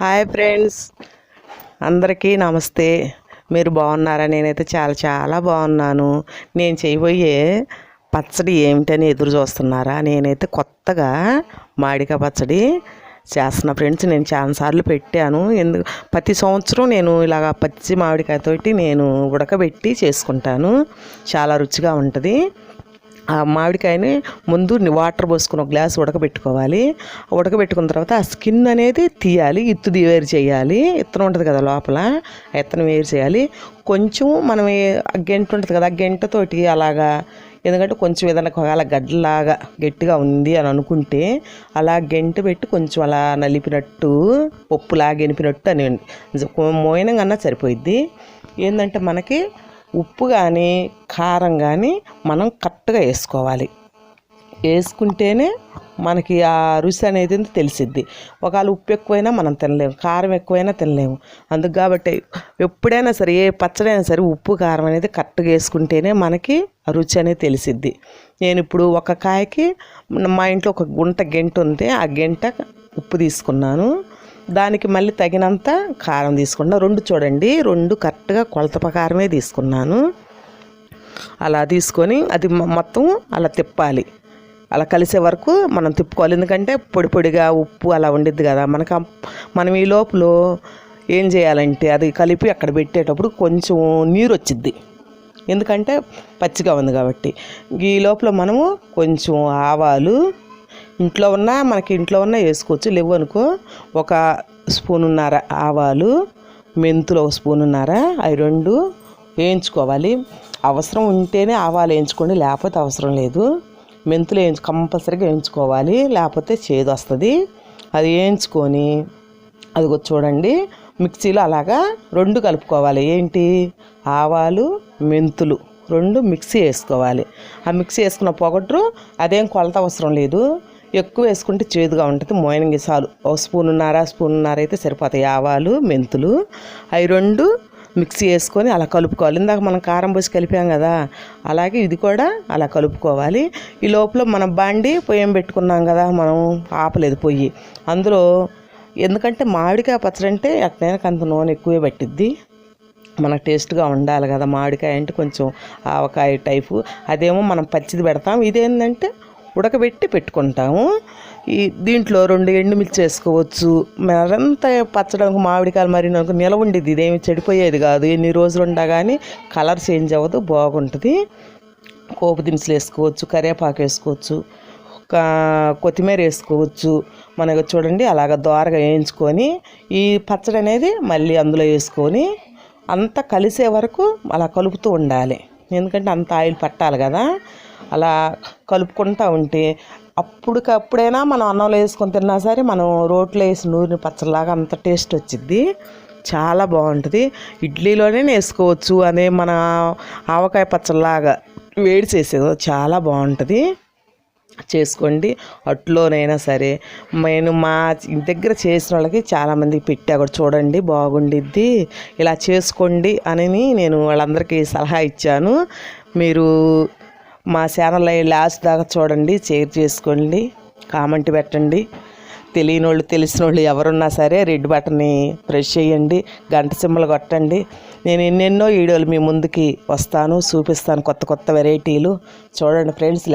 Hi friends, అందరికీ నమస్తే. మీరు బాగున్నారా? నేనైతే చాలా చాలా బాగున్నాను. నేను చేయబోయే పచ్చడి ఏమిటని ఎదురు చూస్తున్నారా? నేనైతే కొత్తగా మామిడికాయ పచ్చడి చేస్తున్నా ఫ్రెండ్స్. నేను చాలాసార్లు పెట్టాను. ప్రతి సంవత్సరం నేను ఇలాగ పచ్చి మామిడికాయతోటి నేను ఉడకబెట్టి చేసుకుంటాను. చాలా రుచిగా ఉంటుంది. ఆ మామిడికాయని ముందు వాటర్ పోసుకుని ఒక గ్లాస్ ఉడకబెట్టుకోవాలి. ఉడకబెట్టుకున్న తర్వాత ఆ స్కిన్ అనేది తీయాలి, వేరు చేయాలి. ఇత్తనం ఉంటుంది కదా లోపల, ఆ ఇత్తనం వేరు చేయాలి. కొంచెం మనం గెంట ఉంటుంది కదా, ఆ గెంటతోటి అలాగా, ఎందుకంటే కొంచెం ఏదైనా ఒకవేళ గడ్డలాగా గట్టిగా ఉంది అని అనుకుంటే అలా గెంట పెట్టి కొంచెం అలా నలిపినట్టు, పప్పులాగా ఎనిపినట్టు అని మోయనంగా సరిపోయిద్ది. ఏంటంటే మనకి ఉప్పు కానీ కారం కానీ మనం కరెక్ట్గా వేసుకోవాలి. వేసుకుంటేనే మనకి ఆ రుచి అనేది తెలిసిద్ది. ఒకవేళ ఉప్పు ఎక్కువైనా మనం తినలేము, కారం ఎక్కువైనా తినలేము. అందుకు కాబట్టి ఎప్పుడైనా సరే, ఏ పచ్చడైనా సరే ఉప్పు కారం అనేది కరెక్ట్గా వేసుకుంటేనే మనకి ఆ రుచి అనేది తెలిసిద్ది. నేను ఇప్పుడు ఒక కాయకి మా ఇంట్లో ఒక గెంట ఉంది, ఆ గెంట ఉప్పు తీసుకున్నాను. దానికి మళ్ళీ తగినంత కారం తీసుకున్నా. చూడండి, రెండు కరెక్ట్గా కొలత ప్రకారమే తీసుకున్నాను. అలా తీసుకొని అది మొత్తం అలా తిప్పాలి. అలా కలిసే వరకు మనం తిప్పుకోవాలి. ఎందుకంటే పొడి పొడిగా ఉప్పు అలా ఉండిద్ది కదా. మనం ఈ లోపల ఏం చేయాలంటే అది కలిపి అక్కడ పెట్టేటప్పుడు కొంచెం నీరు వచ్చిద్ది. ఎందుకంటే పచ్చిగా ఉంది కాబట్టి. ఈ లోపల మనము కొంచెం ఆవాలు, మనకి ఇంట్లో ఉన్న వేసుకోవచ్చు. లేవు అనుకో ఒక స్పూనున్నర ఆవాలు, మెంతులు ఒక స్పూనున్నర, అవి రెండు వేయించుకోవాలి. అవసరం ఉంటేనే ఆవాలు వేయించుకోండి, లేకపోతే అవసరం లేదు. మెంతులు కంపల్సరీగా వేయించుకోవాలి, లేకపోతే చేదు వస్తుంది. అది వేయించుకొని అది చూడండి, మిక్సీలో అలాగా రెండు కలుపుకోవాలి. ఏంటి, ఆవాలు మెంతులు రెండు మిక్సీ వేసుకోవాలి. ఆ మిక్సీ వేసుకున్న పొగట్రు అదేం కొలత అవసరం లేదు. ఎక్కువ వేసుకుంటే చేదుగా ఉంటుంది. మోయనంగి చాలు, ఒక స్పూనున్నర అయితే సరిపోతాయి ఆవాలు మెంతులు. అవి రెండు మిక్సీ వేసుకొని అలా కలుపుకోవాలి. ఇందాక మనం కారం పోసి కలిపాం కదా, అలాగే ఇది కూడా అలా కలుపుకోవాలి. ఈ లోపల మనం పొయ్యం పెట్టుకున్నాం కదా, మనం ఆపలేదు పొయ్యి. అందులో ఎందుకంటే మామిడికాయ పచ్చడి అంటే ఎట్లయినా అంత నూనె ఎక్కువే పట్టిద్ది. మనకు టేస్ట్గా ఉండాలి కదా. మామిడికాయ అంటే కొంచెం ఆవకాయ టైపు, అదేమో మనం పచ్చిది పెడతాం. ఇదేంటంటే ఉడకబెట్టి పెట్టుకుంటాము. దీంట్లో 2 ఎండుమిర్చి వేసుకోవచ్చు. మరంతా పచ్చడానికి మామిడికాయలు మరి నాకు నిలవ ఉండేది, ఇదేమి చెడిపోయేది కాదు. ఎన్ని రోజులు ఉండా కానీ కలర్ చేంజ్ అవ్వదు, బాగుంటుంది. పోపు దినుసులు వేసుకోవచ్చు, కరివేపాకు వేసుకోవచ్చు, కొత్తిమీర వేసుకోవచ్చు. మనకు చూడండి అలాగ దోరగా వేయించుకొని ఈ పచ్చడి అనేది మళ్ళీ అందులో వేసుకొని అంతా కలిసే వరకు అలా కలుపుతూ ఉండాలి. ఎందుకంటే అంత ఆయిల్ పట్టాలి కదా. అలా కలుపుకుంటూ ఉంటే అప్పుడైనా మనం అన్నంలో వేసుకొని తిన్నా సరే, మనం రోట్లో వేసి నూరిన పచ్చడిలాగా అంత టేస్ట్ వచ్చిద్ది. చాలా బాగుంటుంది. ఇడ్లీలోనే వేసుకోవచ్చు. అనే మన ఆవకాయ పచ్చడిలాగా వేడి చేసేది చాలా బాగుంటుంది. చేసుకోండి. అట్లోనైనా సరే, నేను మా ఇంటి దగ్గర చేసిన వాళ్ళకి చాలామందికి పెట్టా కూడా, చూడండి బాగుండిద్ది, ఇలా చేసుకోండి అని నేను వాళ్ళందరికీ సలహా ఇచ్చాను. మీరు మా ఛానల్ లాస్ట్ దాకా చూడండి, షేర్ చేసుకోండి, కామెంట్ పెట్టండి. తెలియని వాళ్ళు తెలిసిన వాళ్ళు ఎవరున్నా సరే రెడ్ బటన్ని ప్రెస్ చేయండి, గంట సింబల్ కొట్టండి. నేను ఎన్నెన్నో వీడియోలు మీ ముందుకి వస్తాను, చూపిస్తాను కొత్త కొత్త వెరైటీలు. చూడండి ఫ్రెండ్స్.